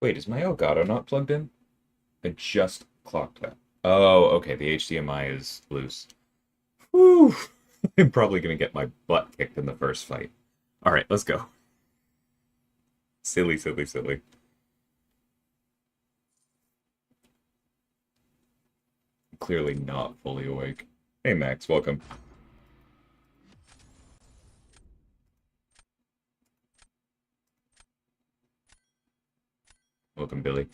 Wait, is my Elgato not plugged in? I just clocked that. Oh, okay, the HDMI is loose. Whew. I'm probably gonna get my butt kicked in the first fight. Alright, let's go. Silly, silly, silly. Clearly not fully awake. Hey Max, welcome. Welcome, Billy.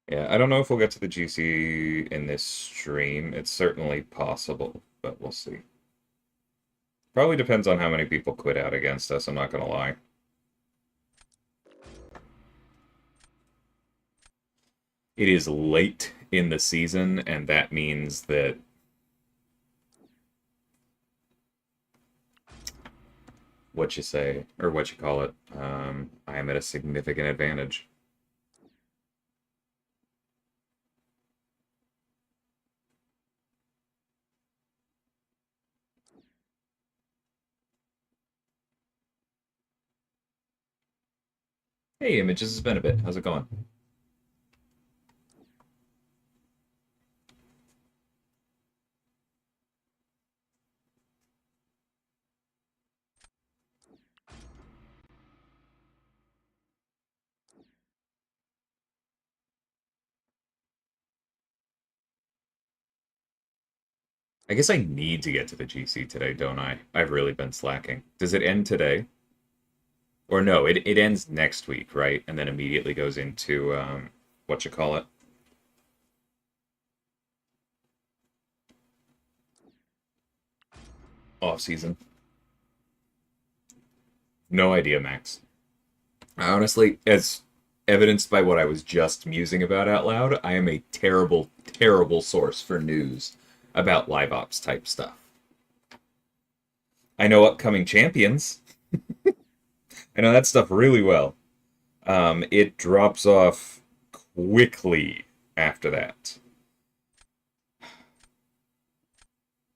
Yeah, I don't know if we'll get to the GC in this stream. It's certainly possible, but we'll see. Probably depends on how many people quit out against us, I'm not gonna lie. It is late in the season, and that means that what you say, or what you call it, I am at a significant advantage. Hey, Images, it's been a bit. How's it going? I guess I need to get to the GC today, don't I? I've really been slacking. Does it end today? Or no, it ends next week, right? And then immediately goes into, what you call it? Off season. No idea, Max. Honestly, as evidenced by what I was just musing about out loud, I am a terrible, terrible source for news about live ops type stuff. I know upcoming champions. I know that stuff really well. It drops off quickly after that.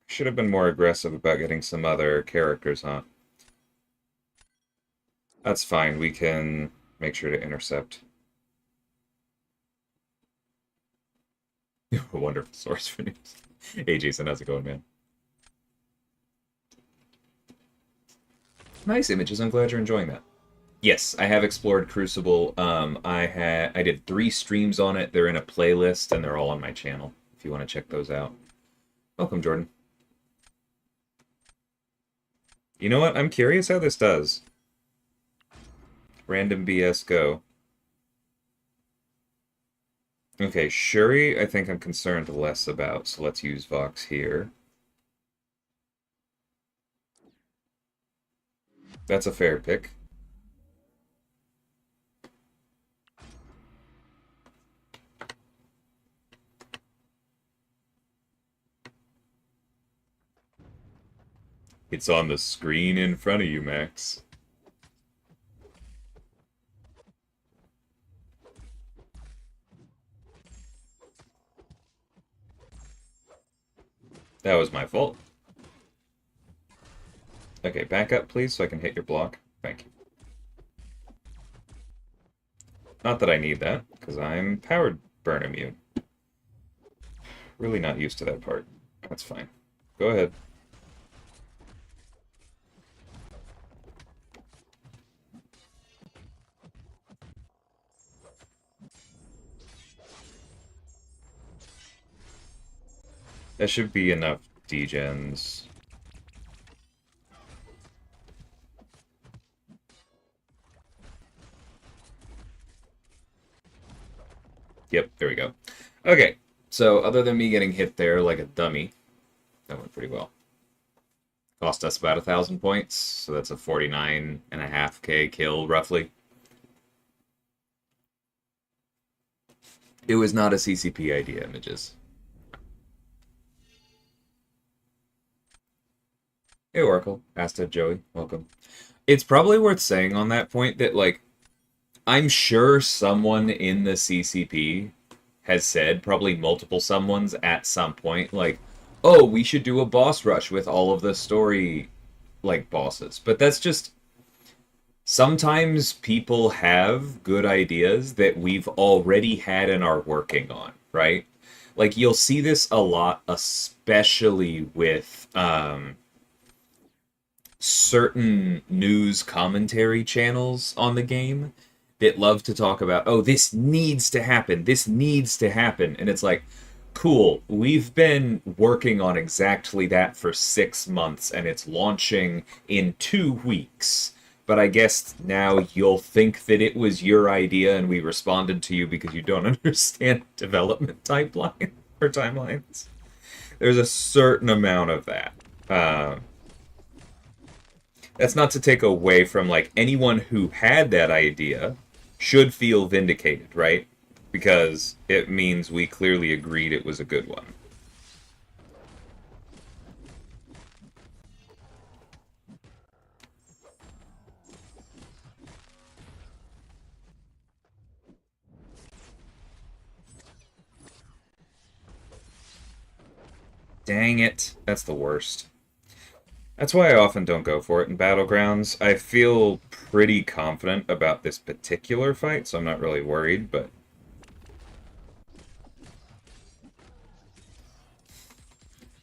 Should have been more aggressive about getting some other characters on. That's fine. We can make sure to intercept. A wonderful source for news. Hey, Jason, how's it going, man? Nice Images. I'm glad you're enjoying that. Yes, I have explored Crucible. I did 3 streams on it. They're in a playlist and they're all on my channel if you want to check those out. Welcome, Jordan. You know what? I'm curious how this does. Random BS go. Okay, Shuri, I think I'm concerned less about, so let's use Vox here. That's a fair pick. It's on the screen in front of you, Max. That was my fault. Okay, back up, please, so I can hit your block. Thank you. Not that I need that, because I'm powered burn immune. Really not used to that part. That's fine. Go ahead. That should be enough degens. Yep, there we go. Okay, so other than me getting hit there like a dummy, that went pretty well. Cost us about 1,000 points, so that's a 49.5k kill, roughly. It was not a CCP idea, Images. Hey, Oracle. Asta, Joey, welcome. It's probably worth saying on that point that, like, I'm sure someone in the CCP has said, probably multiple someones at some point, like, oh, we should do a boss rush with all of the story, like, bosses. But that's just. Sometimes people have good ideas that we've already had and are working on, right? Like, you'll see this a lot, especially with certain news commentary channels on the game that love to talk about, oh, this needs to happen, this needs to happen. And it's like, cool, we've been working on exactly that for 6 months and it's launching in 2 weeks. But I guess now you'll think that it was your idea and we responded to you because you don't understand development pipeline or timelines. There's a certain amount of that. That's not to take away from, like, anyone who had that idea should feel vindicated, right? Because it means we clearly agreed it was a good one. Dang it. That's the worst. That's why I often don't go for it in Battlegrounds. I feel pretty confident about this particular fight, so I'm not really worried, but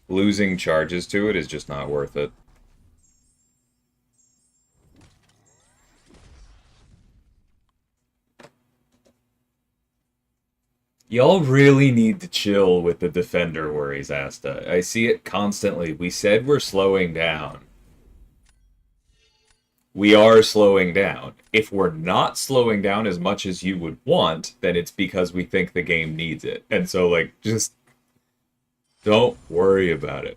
losing charges to it is just not worth it. Y'all really need to chill with the defender worries, Asta. I see it constantly. We said we're slowing down. We are slowing down. If we're not slowing down as much as you would want, then it's because we think the game needs it. And so, like, just don't worry about it.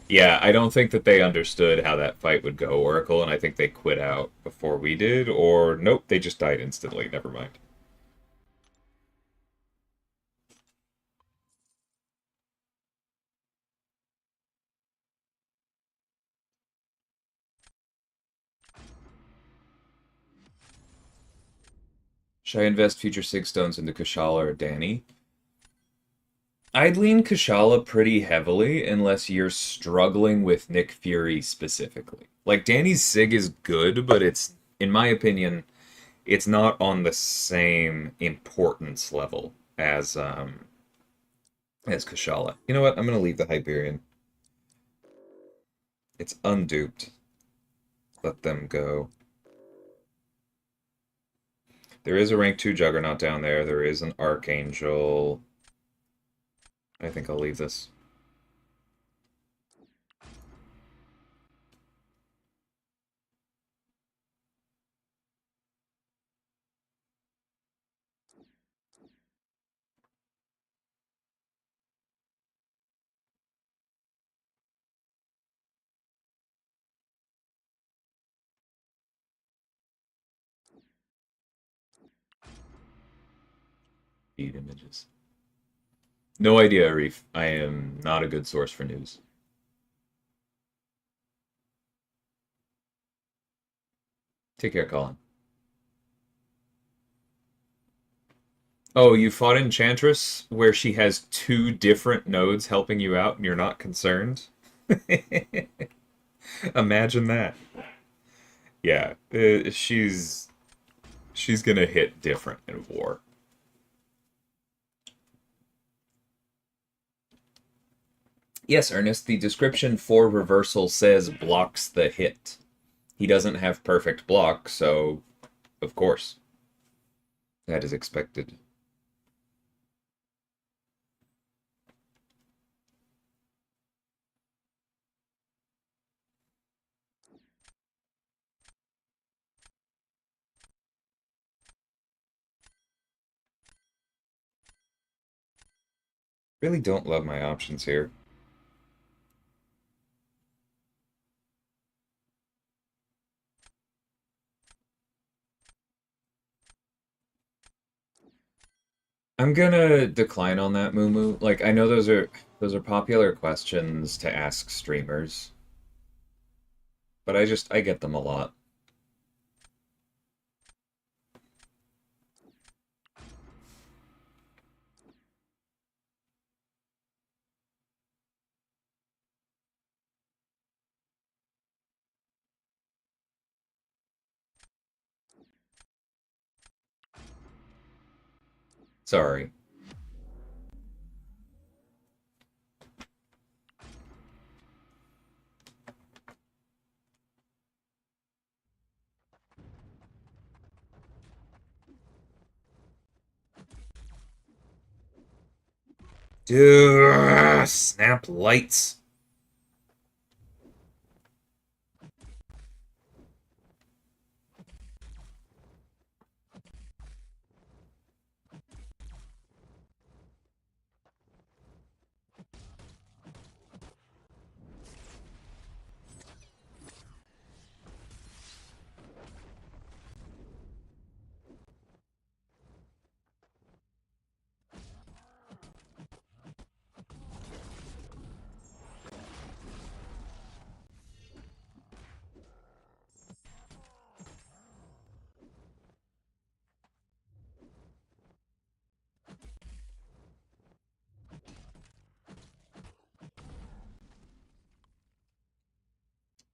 Yeah, I don't think that they understood how that fight would go, Oracle, and I think they quit out before we did, or nope, they just died instantly. Never mind. Should I invest future 6 stones into Kashala or Danny? I'd lean Kashala pretty heavily unless you're struggling with Nick Fury specifically. Like, Danny's Sig is good, but it's, in my opinion, it's not on the same importance level as Kashala. You know what? I'm gonna leave the Hyperion. It's unduped. Let them go. There is a rank 2 Juggernaut down there. There is an Archangel. I think I'll leave this. Feed images. No idea, Arif. I am not a good source for news. Take care, Colin. Oh, you fought Enchantress where she has 2 different nodes helping you out and you're not concerned? Imagine that. Yeah, she's gonna hit different in war. Yes, Ernest, the description for reversal says blocks the hit. He doesn't have perfect block, so of course. That is expected. Really don't love my options here. I'm gonna decline on that, Moo. Like, I know those are popular questions to ask streamers, but I get them a lot. Sorry. Dude, snap lights.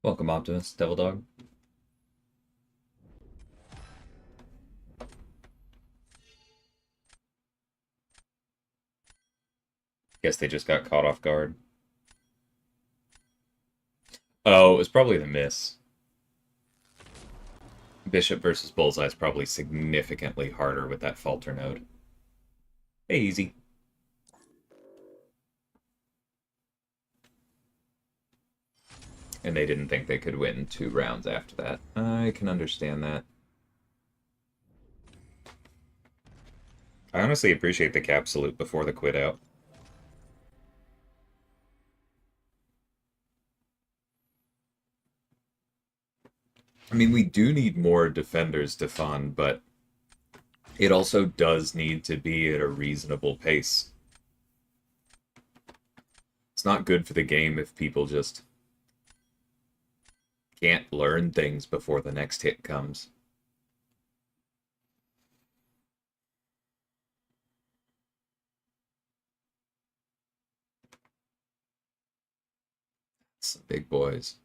Welcome, Optimus, Devil Dog. Guess they just got caught off guard. Oh, it was probably the miss. Bishop versus Bullseye is probably significantly harder with that falter node. Hey, easy. And they didn't think they could win 2 rounds after that. I can understand that. I honestly appreciate the cap salute before the quit out. I mean, we do need more defenders to fund, but it also does need to be at a reasonable pace. It's not good for the game if people just can't learn things before the next hit comes. Some big boys.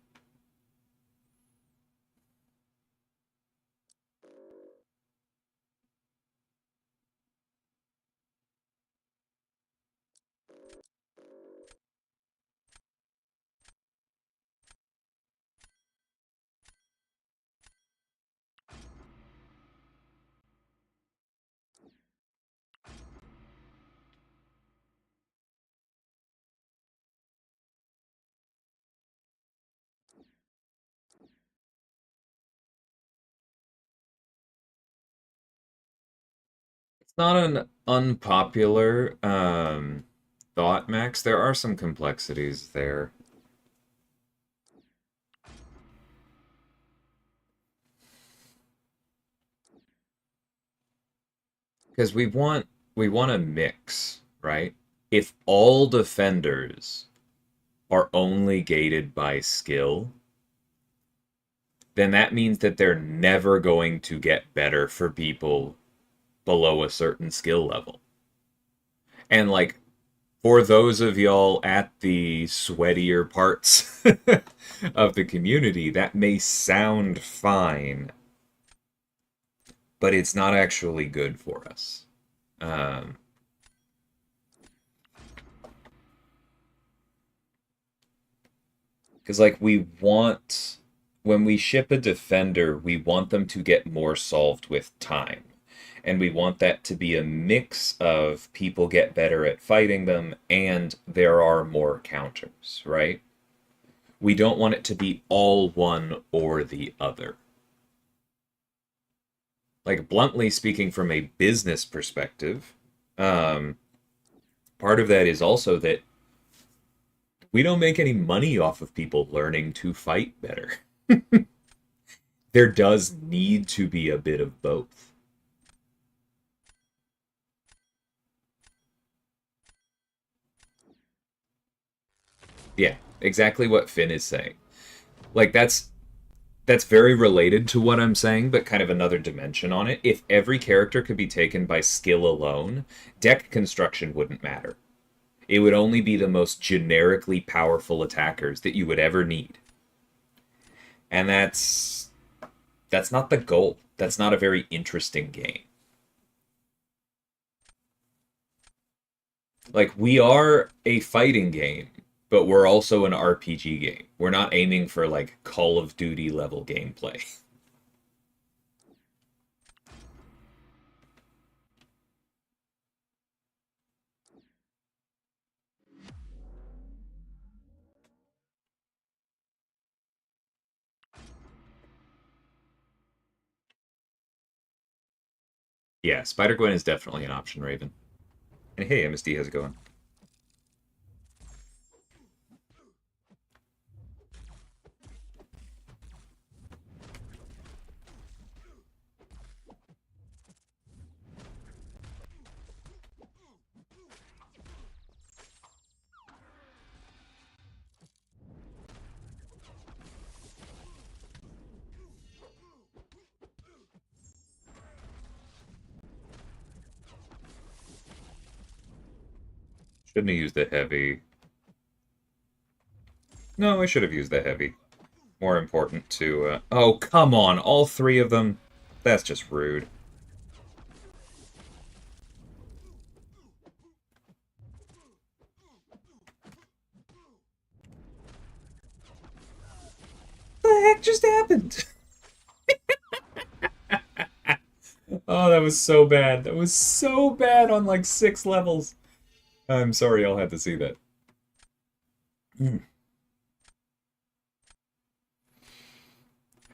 It's not an unpopular thought, Max. There are some complexities there. Because we want a mix, right? If all defenders are only gated by skill, then that means that they're never going to get better for people below a certain skill level. And like for those of y'all at the sweatier parts of the community, that may sound fine, but it's not actually good for us. Um, Because, like, when we ship a defender, we want them to get more solved with time. And we want that to be a mix of people get better at fighting them and there are more counters, right? We don't want it to be all one or the other. Like, bluntly speaking, from a business perspective, um, part of that is also that we don't make any money off of people learning to fight better. There does need to be a bit of both. Yeah, exactly what Finn is saying. Like that's very related to what I'm saying, but kind of another dimension on it. If every character could be taken by skill alone, deck construction wouldn't matter. It would only be the most generically powerful attackers that you would ever need. And that's not the goal. That's not a very interesting game. Like, we are a fighting game, but we're also an RPG game. We're not aiming for, like, Call of Duty level gameplay. Yeah, Spider-Gwen is definitely an option, Raven. And hey, MSD, how's it going? Shouldn't have used the heavy. No, I should have used the heavy. More important to, Oh, come on, all three of them? That's just rude. What the heck just happened? Oh, that was so bad. That was so bad on like 6 levels. I'm sorry y'all had to see that.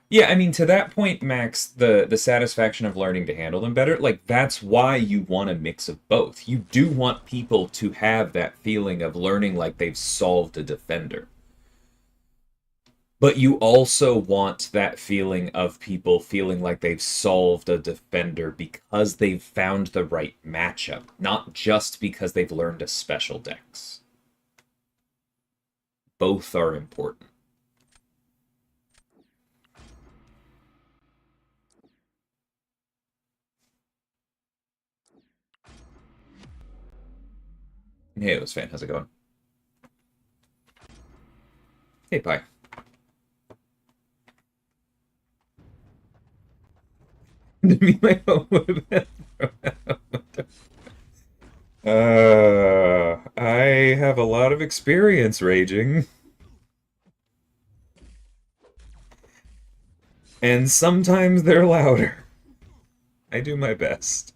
Yeah, I mean, to that point, Max, the satisfaction of learning to handle them better, like, that's why you want a mix of both. You do want people to have that feeling of learning like they've solved a defender. But you also want that feeling of people feeling like they've solved a defender because they've found the right matchup, not just because they've learned a special dex. Both are important. Hey, it was fan. How's it going? Hey, Pi. Me, my home would have been I have a lot of experience raging, and sometimes they're louder. I do my best.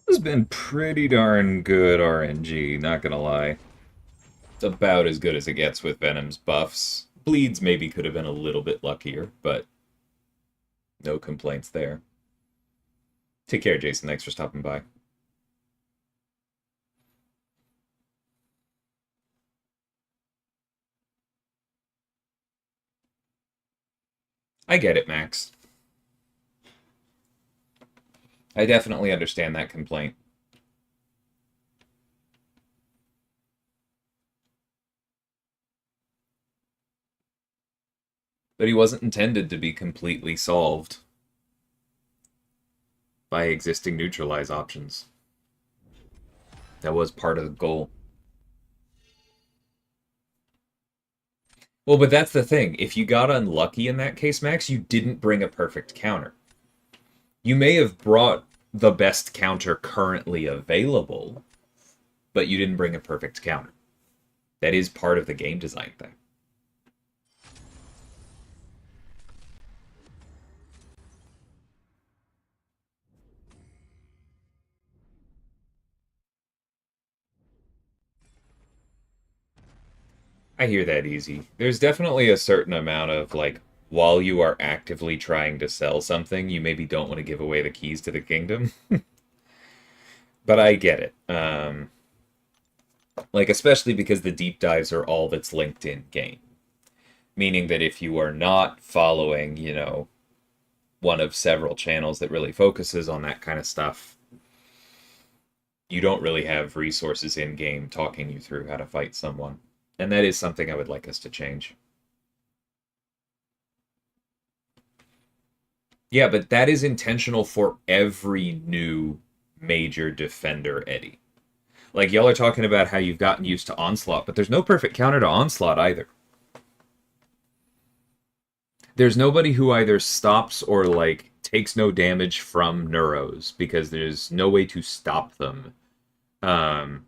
This has been pretty darn good RNG, not gonna lie. It's about as good as it gets with Venom's buffs. Bleeds maybe could have been a little bit luckier, but no complaints there. Take care, Jason. Thanks for stopping by. I get it, Max. I definitely understand that complaint. But he wasn't intended to be completely solved by existing neutralize options. That was part of the goal. Well, but that's the thing. If you got unlucky in that case, Max, you didn't bring a perfect counter. You may have brought the best counter currently available, but you didn't bring a perfect counter. That is part of the game design thing. I hear that easy. There's definitely a certain amount of, like, while you are actively trying to sell something, you maybe don't want to give away the keys to the kingdom. But I get it. Like, especially because the deep dives are all that's linked in game. Meaning that if you are not following, one of several channels that really focuses on that kind of stuff, you don't really have resources in game talking you through how to fight someone. And that is something I would like us to change. Yeah, but that is intentional for every new major defender, Eddie. Like, y'all are talking about how you've gotten used to Onslaught, but there's no perfect counter to Onslaught either. There's nobody who either stops or, like, takes no damage from Neuros because there's no way to stop them. Um,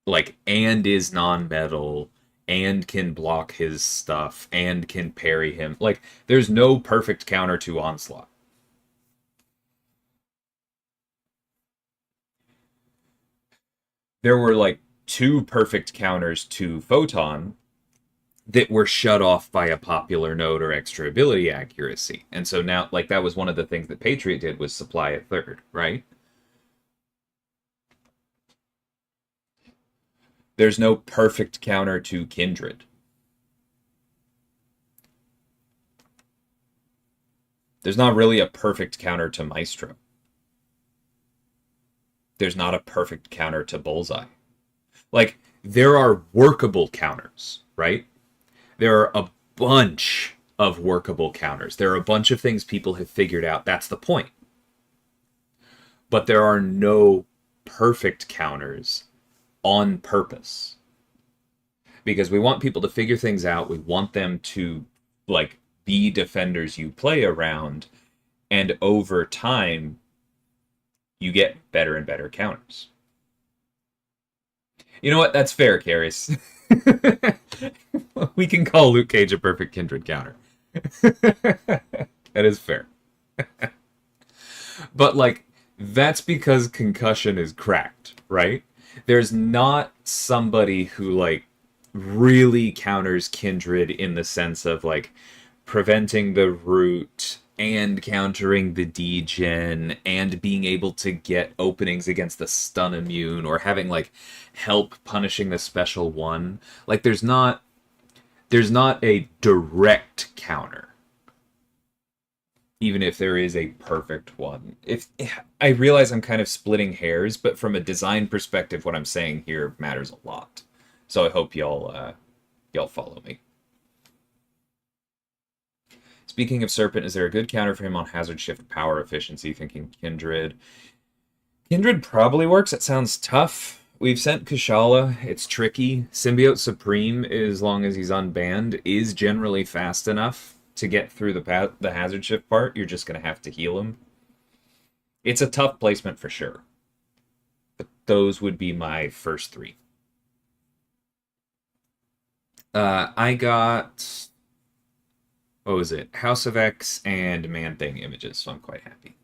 like, and is non-metal, and can block his stuff, and can parry him. Like, there's no perfect counter to Onslaught. There were, like, two perfect counters to Photon that were shut off by a popular node or extra ability accuracy. And so now, like, that was one of the things that Patriot did, was supply a third, right? There's no perfect counter to Kindred. There's not really a perfect counter to Maestro. There's not a perfect counter to Bullseye. Like, there are workable counters, right? There are a bunch of workable counters. There are a bunch of things people have figured out. That's the point. But there are no perfect counters on purpose. Because we want people to figure things out. We want them to, like, be defenders you play around. And over time, you get better and better counters. You know what? That's fair, Carius. We can call Luke Cage a perfect Kindred counter. That is fair. But, like, that's because Concussion is cracked, right? There's not somebody who, like, really counters Kindred in the sense of, like, preventing the root and countering the degen and being able to get openings against the stun immune or having, like, help punishing the special one. Like, there's not a direct counter, even if there is a perfect one. If I realize I'm kind of splitting hairs, but from a design perspective, what I'm saying here matters a lot. So I hope y'all follow me. Speaking of Serpent, is there a good counter for him on Hazard Shift Power Efficiency? Thinking Kindred. Kindred probably works. It sounds tough. We've sent Kushala. It's tricky. Symbiote Supreme, as long as he's unbanned, is generally fast enough to get through the Hazard Shift part. You're just going to have to heal him. It's a tough placement for sure. But those would be my first three. I got... what was it? House of X and Man Thing images, so I'm quite happy.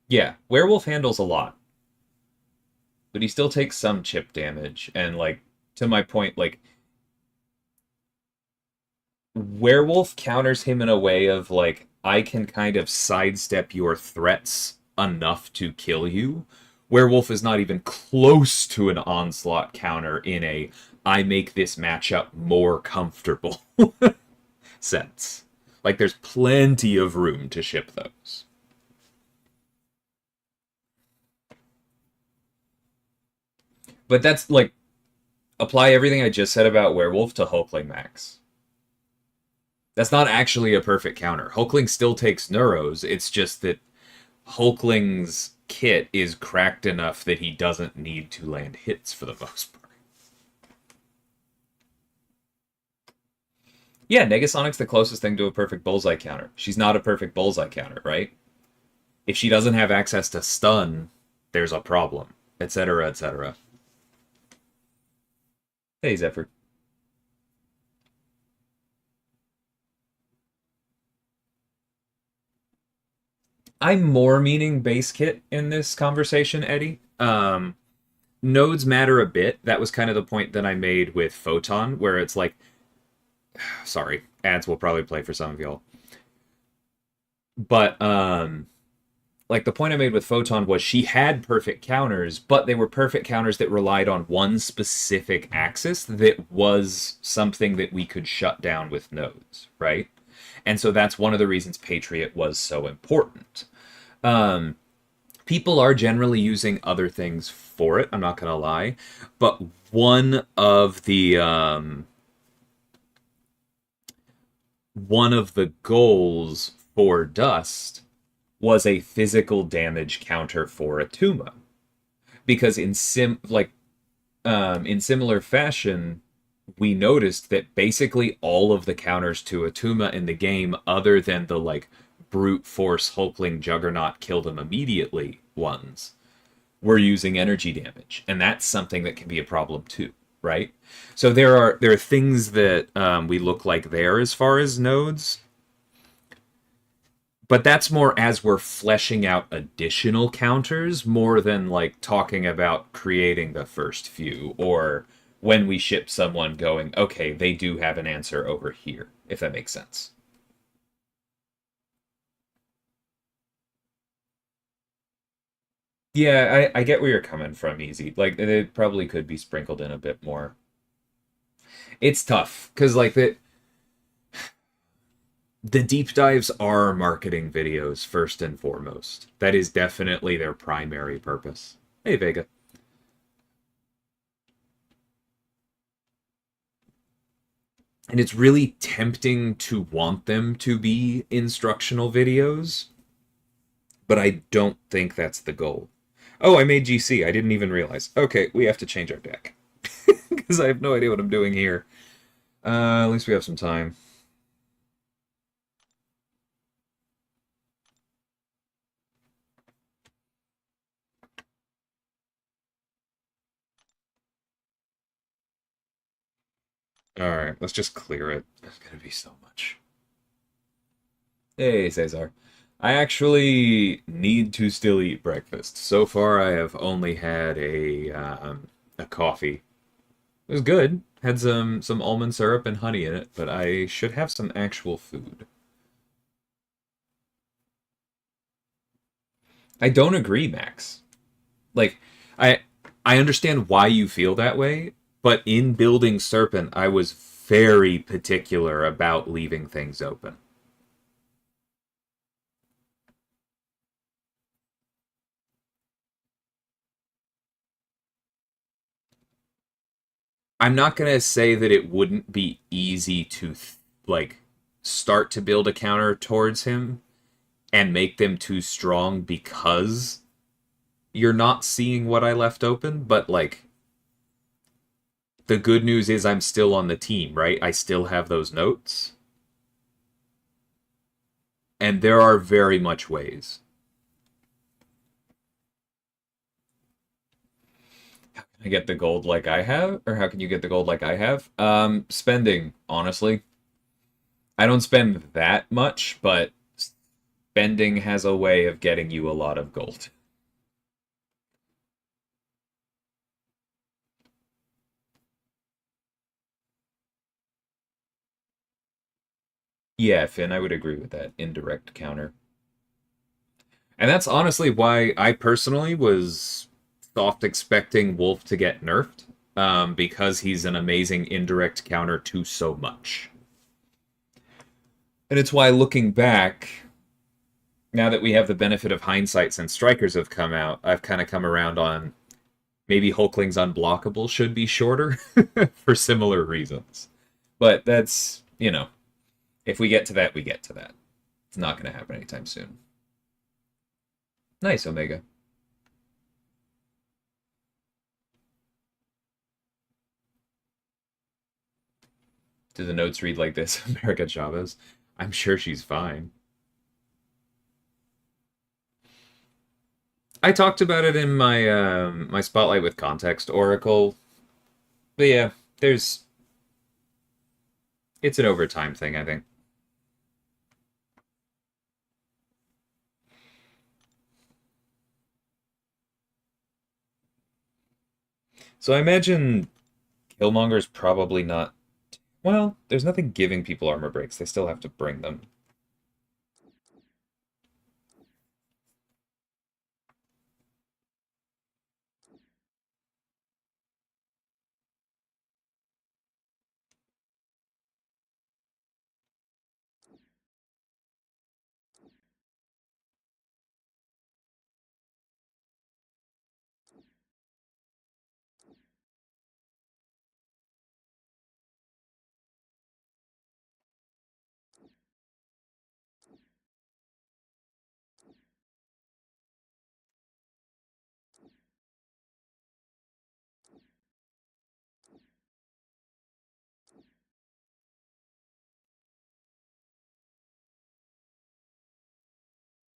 Yeah, Werewolf handles a lot. But he still takes some chip damage, and, like, to my point, like, Werewolf counters him in a way of, like, I can kind of sidestep your threats enough to kill you. Werewolf is not even close to an Onslaught counter in a I make this matchup more comfortable sense. Like, there's plenty of room to ship those. But that's, like, apply everything I just said about Werewolf to Hulkling Max. That's not actually a perfect counter. Hulkling still takes Neuros, it's just that Hulkling's kit is cracked enough that he doesn't need to land hits for the most part. Yeah, Negasonic's the closest thing to a perfect Bullseye counter. She's not a perfect Bullseye counter, right? If she doesn't have access to stun, there's a problem, etc., etc. Hey, Zephyr. I'm more meaning base kit in this conversation, Eddie. Nodes matter a bit. That was kind of the point that I made with Photon, where it's like, sorry, ads will probably play for some of y'all. But like, the point I made with Photon was she had perfect counters, but they were perfect counters that relied on one specific axis that was something that we could shut down with nodes, right? And so that's one of the reasons Patriot was so important. People are generally using other things for it, I'm not going to lie. But one of the one of the goals for Dust was a physical damage counter for Atuma. Because in similar fashion, we noticed that basically all of the counters to Atuma in the game, other than the like brute force Hulkling Juggernaut kill them immediately ones, were using energy damage, and that's something that can be a problem too, right? So there are things that we look like there as far as nodes, but that's more as we're fleshing out additional counters more than like talking about creating the first few or when we ship someone going, okay, they do have an answer over here, if that makes sense. Yeah, I get where you're coming from, Easy. Like, it probably could be sprinkled in a bit more. It's tough, because, like, the deep dives are marketing videos first and foremost. That is definitely their primary purpose. Hey, Vega. And it's really tempting to want them to be instructional videos, but I don't think that's the goal. Oh, I made GC. I didn't even realize. Okay, we have to change our deck. Because I have no idea what I'm doing here. At least we have some time. Alright, let's just clear it. There's gonna be so much. Hey, Cesar. I actually need to still eat breakfast. So far, I have only had a coffee. It was good. Had some almond syrup and honey in it, but I should have some actual food. I don't agree, Max. Like, I I understand why you feel that way, but in building Serpent, I was very particular about leaving things open. I'm not gonna say that it wouldn't be easy to like start to build a counter towards him and make them too strong because you're not seeing what I left open, but like the good news is I'm still on the team, right? I still have those notes. And there are very much ways. How can I get the gold like I have? Or how can you get the gold like I have? Spending, honestly. I don't spend that much, but spending has a way of getting you a lot of gold. Yeah, Finn, I would agree with that. Indirect counter. And that's honestly why I personally was soft expecting Wolf to get nerfed, because he's an amazing indirect counter to so much. And it's why looking back, now that we have the benefit of hindsight since Strikers have come out, I've kind of come around on maybe Hulkling's Unblockable should be shorter for similar reasons. But that's, if we get to that, we get to that. It's not going to happen anytime soon. Nice, Omega. Do the notes read like this? America Chavez. I'm sure she's fine. I talked about it in my spotlight with context oracle, but yeah, there's it's an overtime thing, I think. So I imagine Killmonger's probably not. Well, there's nothing giving people armor breaks. They still have to bring them.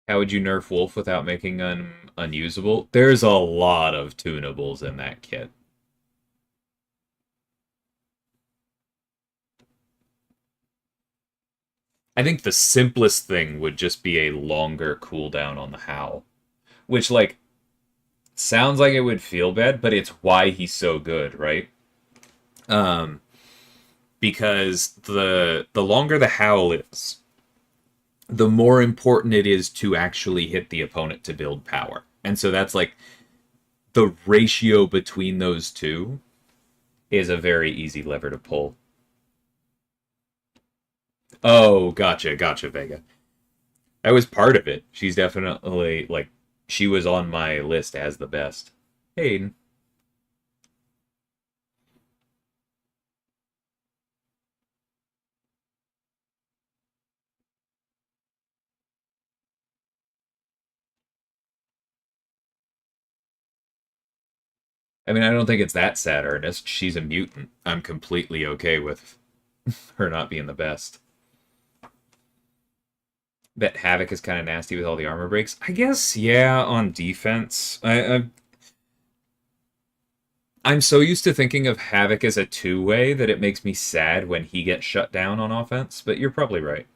How would you nerf Wolf without making him unusable? There's a lot of tunables in that kit. I think the simplest thing would just be a longer cooldown on the Howl. Which, like, sounds like it would feel bad, but it's why he's so good, right? Um, because the longer the Howl is, the more important it is to actually hit the opponent to build power. And so that's like the ratio between those two is a very easy lever to pull. Oh, gotcha, Vega. That was part of it. She's definitely like she was on my list as the best. Hayden. I mean, I don't think it's that sad, Ernest. She's a mutant. I'm completely okay with her not being the best. Bet Havoc is kind of nasty with all the armor breaks. I guess, yeah, on defense. I'm so used to thinking of Havoc as a two-way that it makes me sad when he gets shut down on offense, but you're probably right.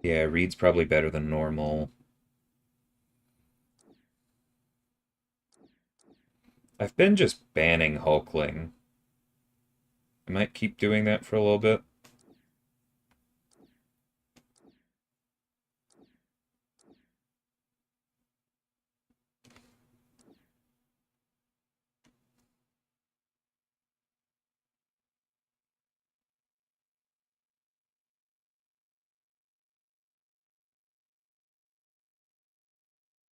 Yeah, Reed's probably better than normal. I've been just banning Hulkling. I might keep doing that for a little bit.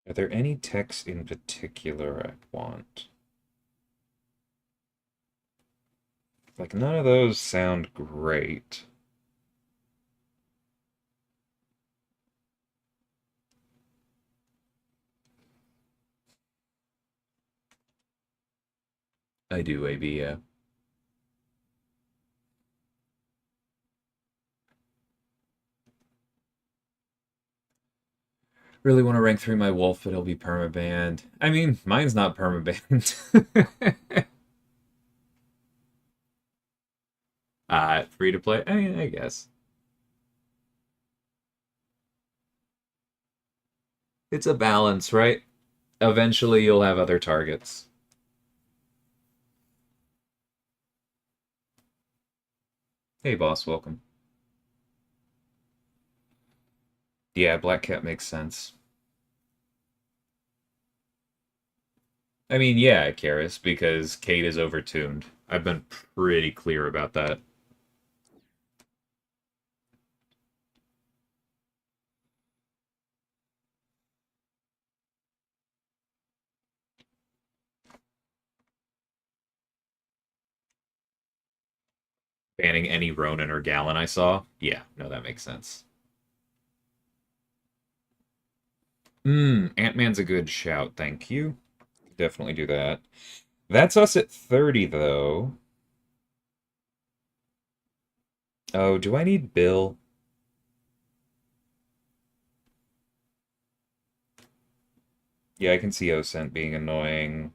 Are there any techs in particular I want? Like, none of those sound great. I do, AB, yeah. Really want to rank 3 my wolf, but he'll be permabanned. I mean, mine's not permabanned. Free to play? I mean, I guess. It's a balance, right? Eventually you'll have other targets. Hey, boss, welcome. Yeah, Black Cat makes sense. I mean, yeah, Karis, because Kate is overtuned. I've been pretty clear about that. Banning any Ronin or Gallon I saw. Yeah, no, that makes sense. Ant-Man's a good shout, thank you. Definitely do that. That's us at 30, though. Oh, do I need Bill? Yeah, I can see Osent being annoying.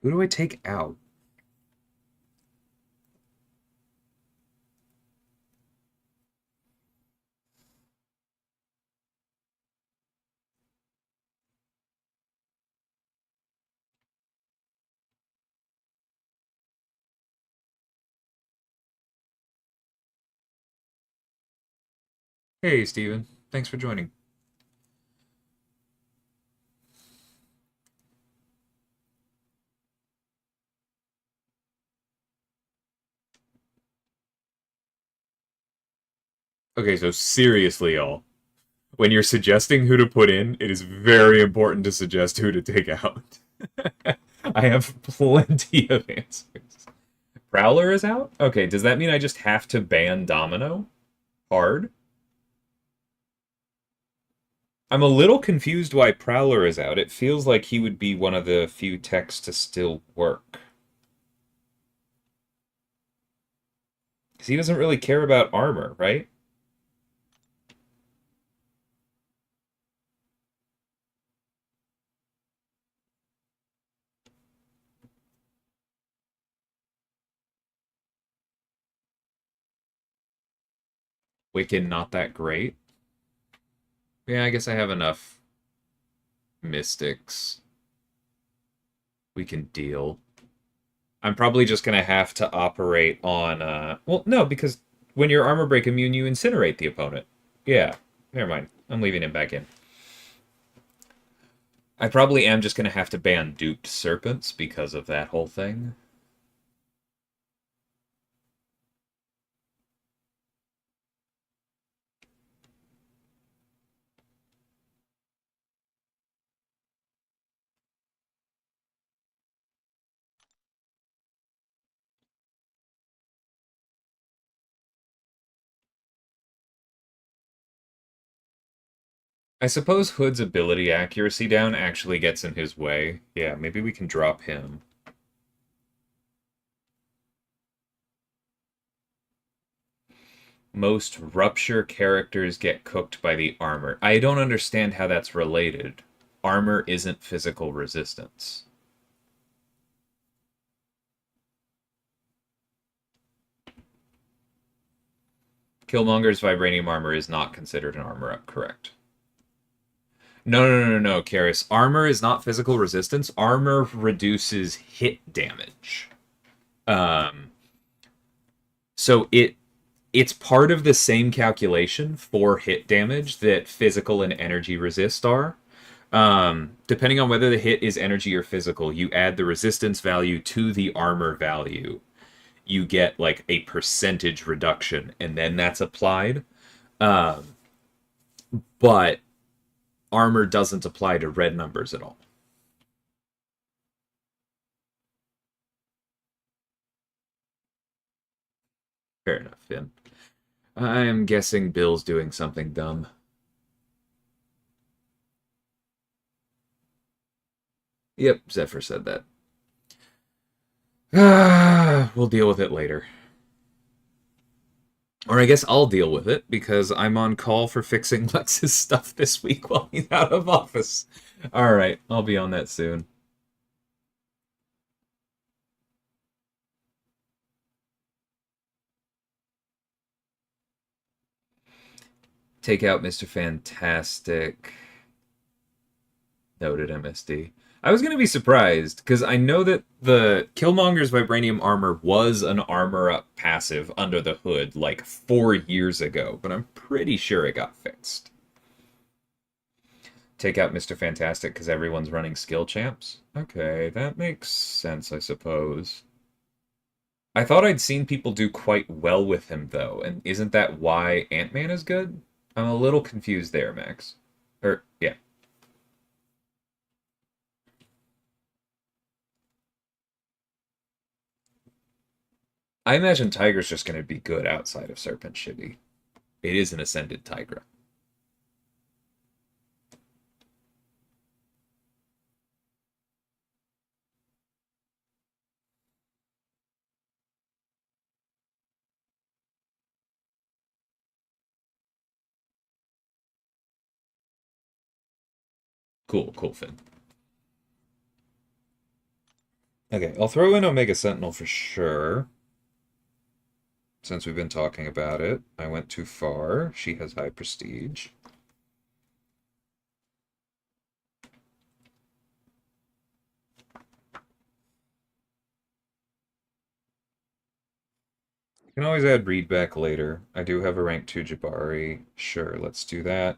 Who do I take out? Hey, Steven. Thanks for joining. Okay, so seriously, y'all. When you're suggesting who to put in, it is very important to suggest who to take out. I have plenty of answers. Prowler is out? Okay, does that mean I just have to ban Domino? Hard? I'm a little confused why Prowler is out. It feels like he would be one of the few techs to still work. Because he doesn't really care about armor, right? Wiccan not that great. Yeah, I guess I have enough mystics. We can deal. I'm probably just going to have to operate on... Well, no, because when you're armor break immune, you incinerate the opponent. Yeah, never mind. I'm leaving him back in. I probably am just going to have to ban duped serpents because of that whole thing. I suppose Hood's ability accuracy down actually gets in his way. Yeah, maybe we can drop him. Most rupture characters get cooked by the armor. I don't understand how that's related. Armor isn't physical resistance. Killmonger's vibranium armor is not considered an armor up, correct? No, Karis. Armor is not physical resistance. Armor reduces hit damage. Um, so it's part of the same calculation for hit damage that physical and energy resist are. Depending on whether the hit is energy or physical, you add the resistance value to the armor value. You get like a percentage reduction, and then that's applied. Um, but armor doesn't apply to red numbers at all. Fair enough, Finn. I'm guessing Bill's doing something dumb. Yep, Zephyr said that. We'll deal with it later. Or I guess I'll deal with it because I'm on call for fixing Lex's stuff this week while he's out of office. Alright, I'll be on that soon. Take out Mr. Fantastic. Noted MSD. I was going to be surprised because I know that the Killmonger's Vibranium armor was an armor up passive under the hood like 4 years ago, but I'm pretty sure it got fixed. Take out Mr. Fantastic because everyone's running skill champs? Okay, that makes sense, I suppose. I thought I'd seen people do quite well with him, though, and isn't that why Ant-Man is good? I'm a little confused there, Max. Yeah. I imagine Tiger's just going to be good outside of Serpent Shibby. It is an Ascended Tigra. Cool, Finn. Okay, I'll throw in Omega Sentinel for sure. Since we've been talking about it, I went too far. She has high prestige. You can always add Reed back later. I do have a rank 2 Jabari. Sure, let's do that.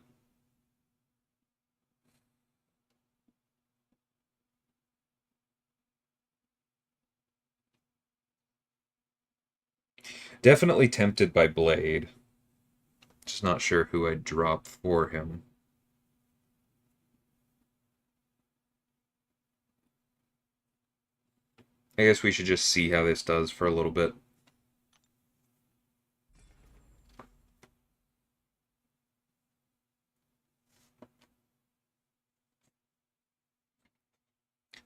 Definitely tempted by Blade. Just not sure who I'd drop for him. I guess we should just see how this does for a little bit.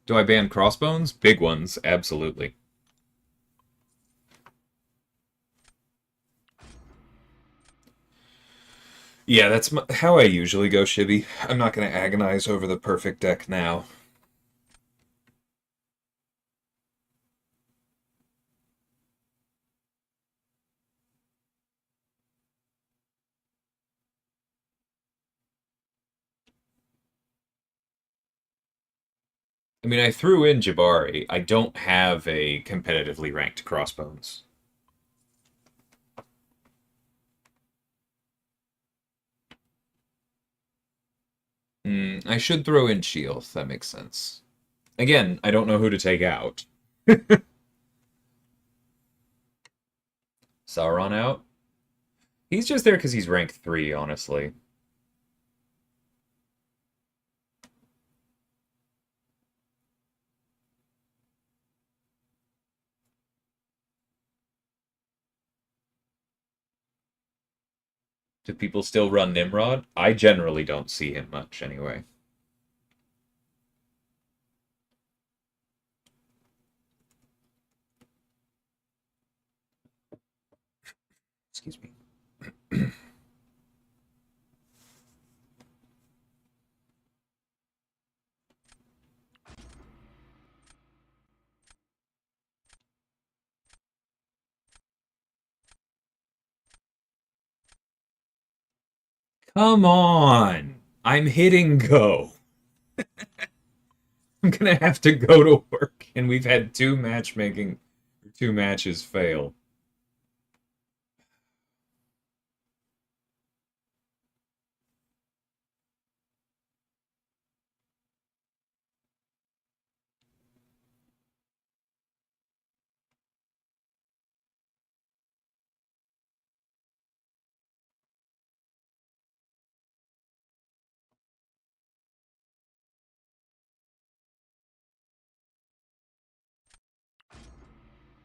Do I ban crossbones? Big ones, absolutely. Yeah, that's how I usually go, Shibby. I'm not going to agonize over the perfect deck now. I mean, I threw in Jabari. I don't have a competitively ranked crossbones. I should throw in Sheoth. That makes sense. Again, I don't know who to take out. Sauron out? He's just there because he's rank 3, honestly. Do people still run Nimrod? I generally don't see him much, anyway. Excuse me. Come on! I'm hitting go. I'm gonna have to go to work, and we've had two matches fail.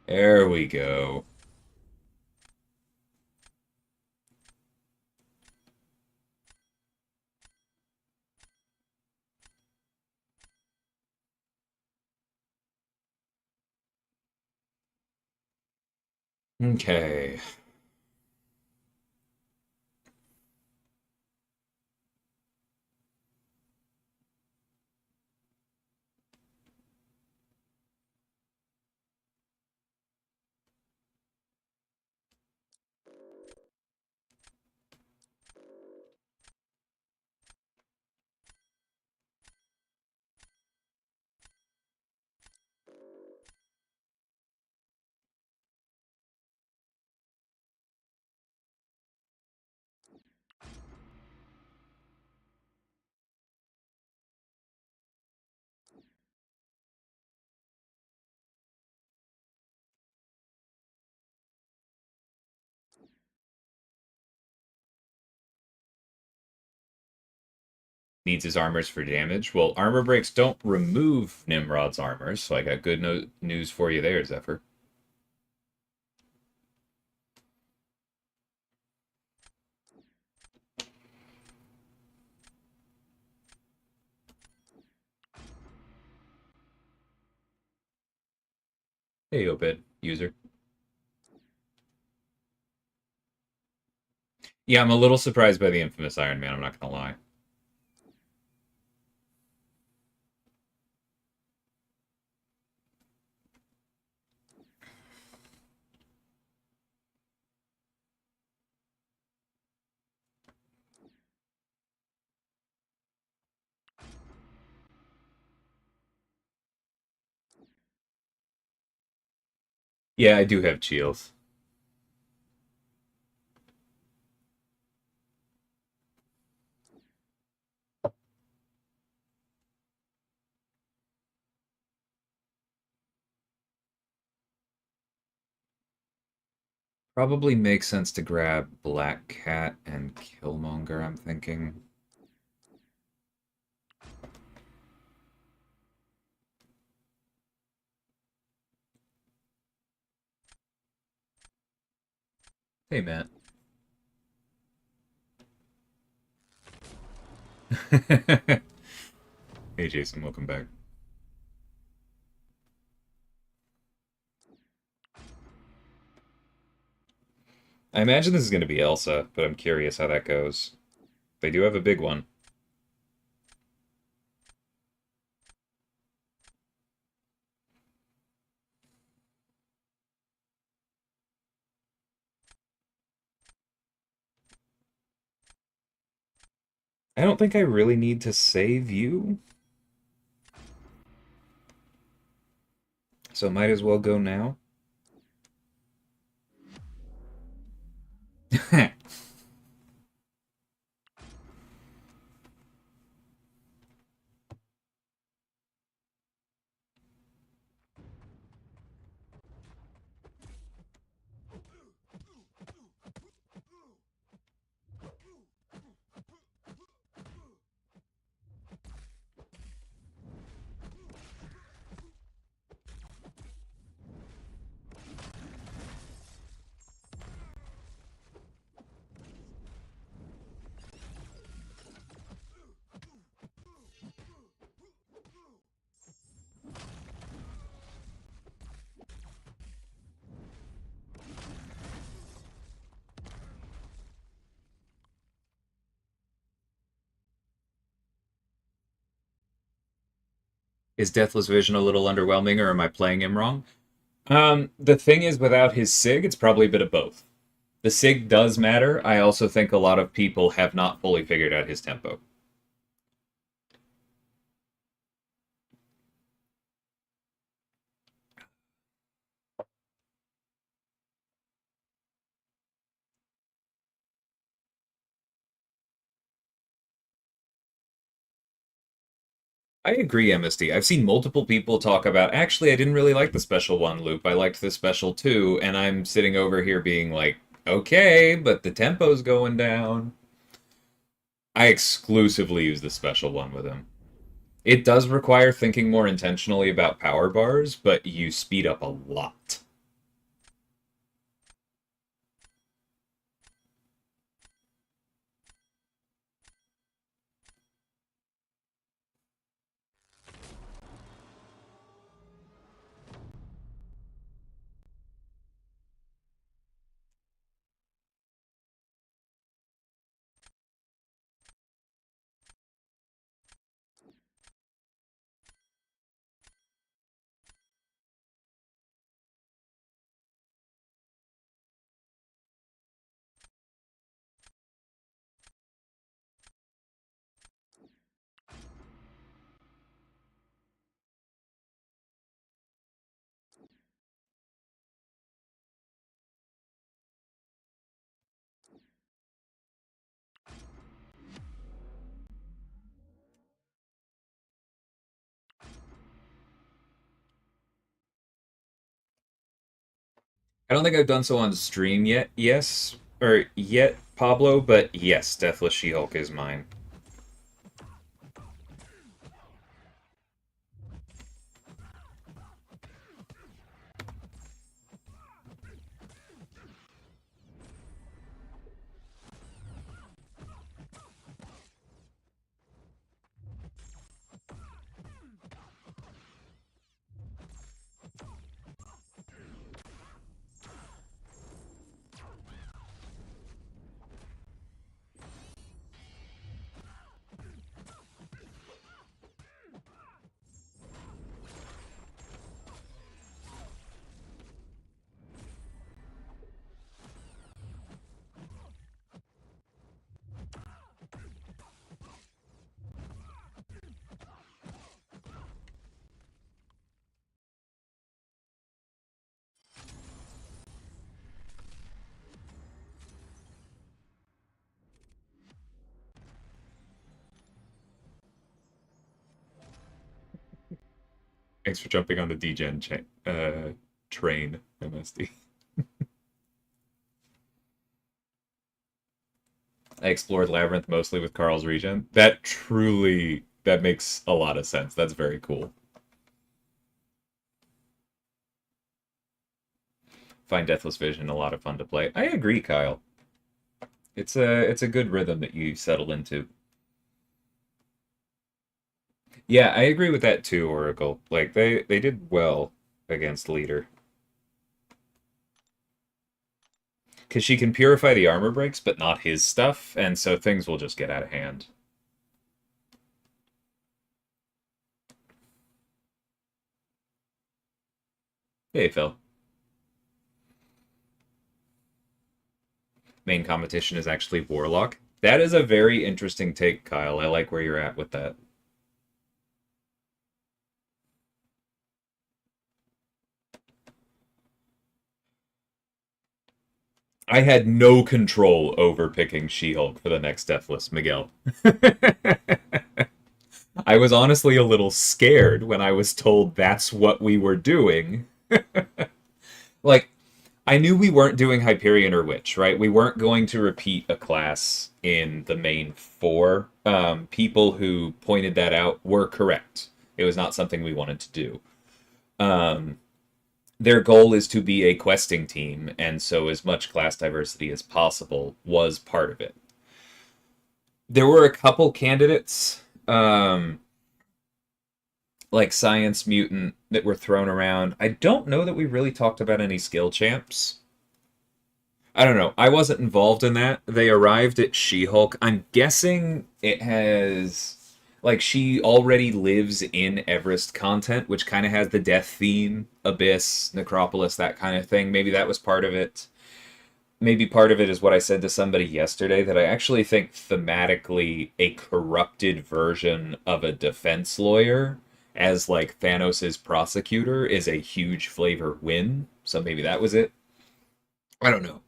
There we go. Okay. Needs his armors for damage. Well, armor breaks don't remove Nimrod's armors, so I got good news for you there, Zephyr. Hey, Obed, user. Yeah, I'm a little surprised by the infamous Iron Man, I'm not gonna lie. Yeah, I do have Chills. Probably makes sense to grab Black Cat and Killmonger, I'm thinking. Hey, Matt. Hey, Jason, welcome back. I imagine this is going to be Elsa, but I'm curious how that goes. They do have a big one. I don't think I really need to save you, so might as well go now. Is Deathless Vision a little underwhelming, or am I playing him wrong? The thing is, without his SIG, it's probably a bit of both. The SIG does matter. I also think a lot of people have not fully figured out his tempo. I agree, MSD. I've seen multiple people talk about, actually, I didn't really like the special one loop. I liked the special two, and I'm sitting over here being like, okay, but the tempo's going down. I exclusively use the special one with him. It does require thinking more intentionally about power bars, but you speed up a lot. I don't think I've done so on stream yet, yes, or yet, Pablo, but yes, Deathless She-Hulk is mine. Thanks for jumping on the DGen train, MSD. I explored Labyrinth mostly with Carl's Regen. That makes a lot of sense. That's very cool. find Deathless Vision a lot of fun to play. I agree, Kyle. It's a good rhythm that you settle into. Yeah, I agree with that too, Oracle. Like they did well against Leader. Because she can purify the armor breaks, but not his stuff, and so things will just get out of hand. Hey, Phil. Main competition is actually Warlock. That is a very interesting take, Kyle. I like where you're at with that. I had no control over picking She-Hulk for the next Deathless, Miguel. I was honestly a little scared when I was told that's what we were doing. Like, I knew we weren't doing Hyperion or Witch, right? We weren't going to repeat a class in the main four. People who pointed that out were correct. It was not something we wanted to do. Um, their goal is to be a questing team, and so as much class diversity as possible was part of it. There were a couple candidates, like Science Mutant, that were thrown around. I don't know that we really talked about any skill champs. I don't know. I wasn't involved in that. They arrived at She-Hulk. I'm guessing it has like she already lives in Everest content, which kind of has the death theme, Abyss, Necropolis, that kind of thing. Maybe that was part of it. Maybe part of it is what I said to somebody yesterday that I actually think thematically a corrupted version of a defense lawyer as like Thanos' prosecutor is a huge flavor win. So maybe that was it. I don't know.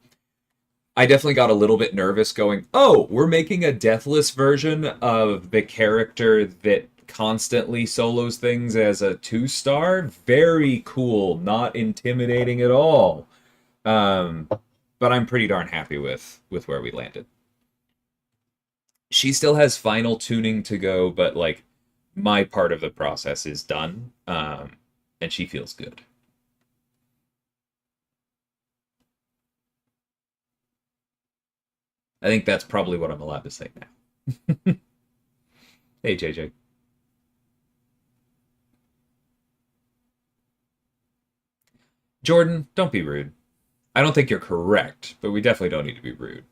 I definitely got a little bit nervous going, oh, we're making a deathless version of the character that constantly solos things as a 2-star. Very cool, not intimidating at all. Um, but I'm pretty darn happy with where we landed. She still has final tuning to go, but like my part of the process is done, and she feels good. I think that's probably what I'm allowed to say now. Hey, JJ. Jordan, don't be rude. I don't think you're correct, but we definitely don't need to be rude.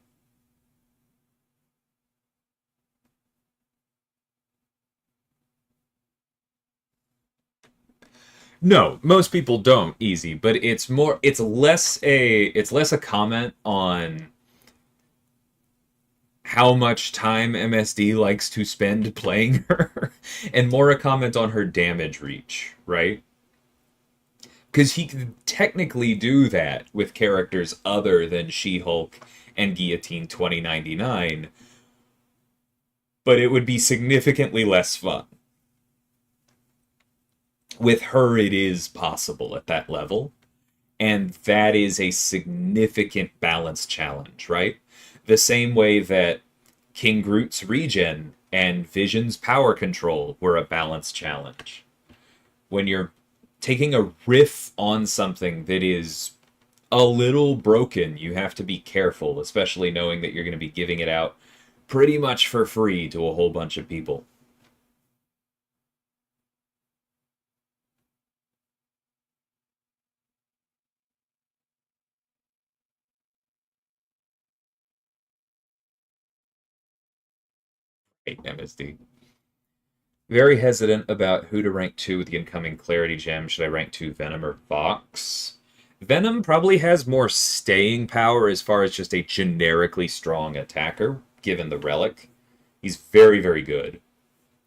No, most people don't easy, but it's less a comment on how much time MSD likes to spend playing her and more a comment on her damage reach, right? Because he can technically do that with characters other than She-Hulk and Guillotine 2099, but it would be significantly less fun. With her, it is possible at that level, and that is a significant balance challenge, right? The same way that King Groot's regen and Vision's power control were a balance challenge. When you're taking a riff on something that is a little broken, you have to be careful, especially knowing that you're going to be giving it out pretty much for free to a whole bunch of people. Hey, MSD. Very hesitant about who to rank 2 with the incoming Clarity Gem. Should I rank 2 Venom or Vox? Venom probably has more staying power as far as just a generically strong attacker, given the relic. He's very, very good.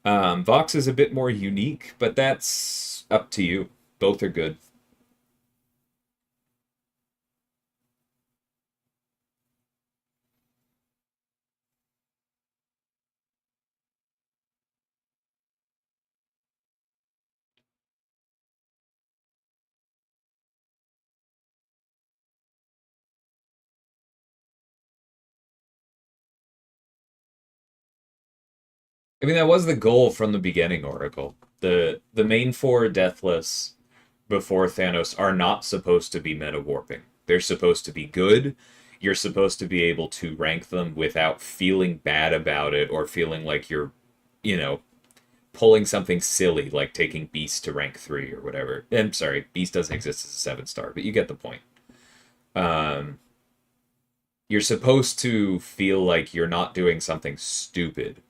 Vox is a bit more unique, but that's up to you. Both are good. I mean, that was the goal from the beginning, Oracle. The main four Deathless before Thanos are not supposed to be meta warping. They're supposed to be good. You're supposed to be able to rank them without feeling bad about it or feeling like you're, you know, pulling something silly like taking Beast to rank 3 or whatever. I'm sorry, Beast doesn't exist as a 7-star, but you get the point. You're supposed to feel like you're not doing something stupid,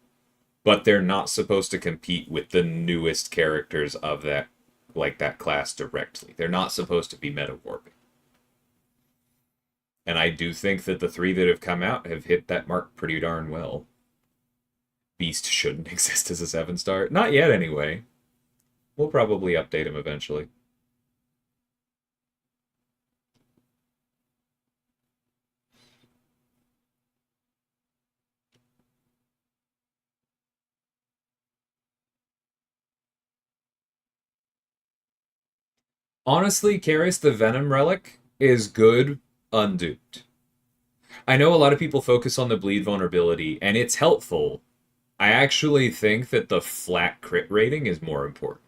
but they're not supposed to compete with the newest characters of that, like that class directly. They're not supposed to be meta warping. And I do think that the 3 that have come out have hit that mark pretty darn well. Beast shouldn't exist as a 7-star. Not yet, anyway. We'll probably update him eventually. Honestly, Karis the Venom Relic is good unduped. I know a lot of people focus on the bleed vulnerability, and it's helpful. I actually think that the flat crit rating is more important.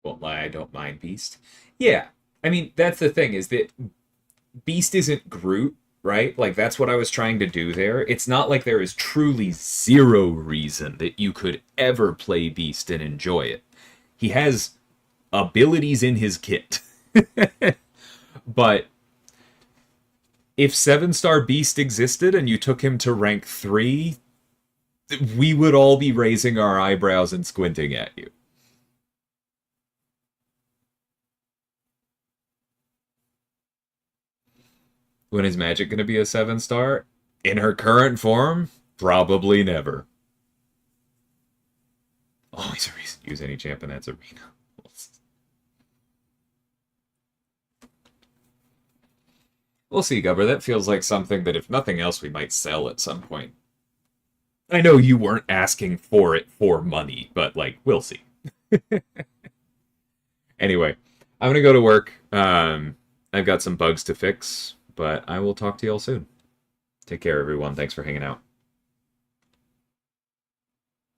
Won't lie, I don't mind Beast. Yeah, I mean, that's the thing, is that Beast isn't Groot, right? Like, that's what I was trying to do there. It's not like there is truly zero reason that you could ever play Beast and enjoy it. He has abilities in his kit. But if 7-star Beast existed and you took him to rank 3, we would all be raising our eyebrows and squinting at you. When is Magic going to be a 7-star? In her current form? Probably never. Always a reason to use any champ in that arena. We'll see, Gubber. That feels like something that, if nothing else, we might sell at some point. I know you weren't asking for it for money, but, like, we'll see. Anyway, I'm going to go to work. I've got some bugs to fix, but I will talk to you all soon. Take care, everyone. Thanks for hanging out.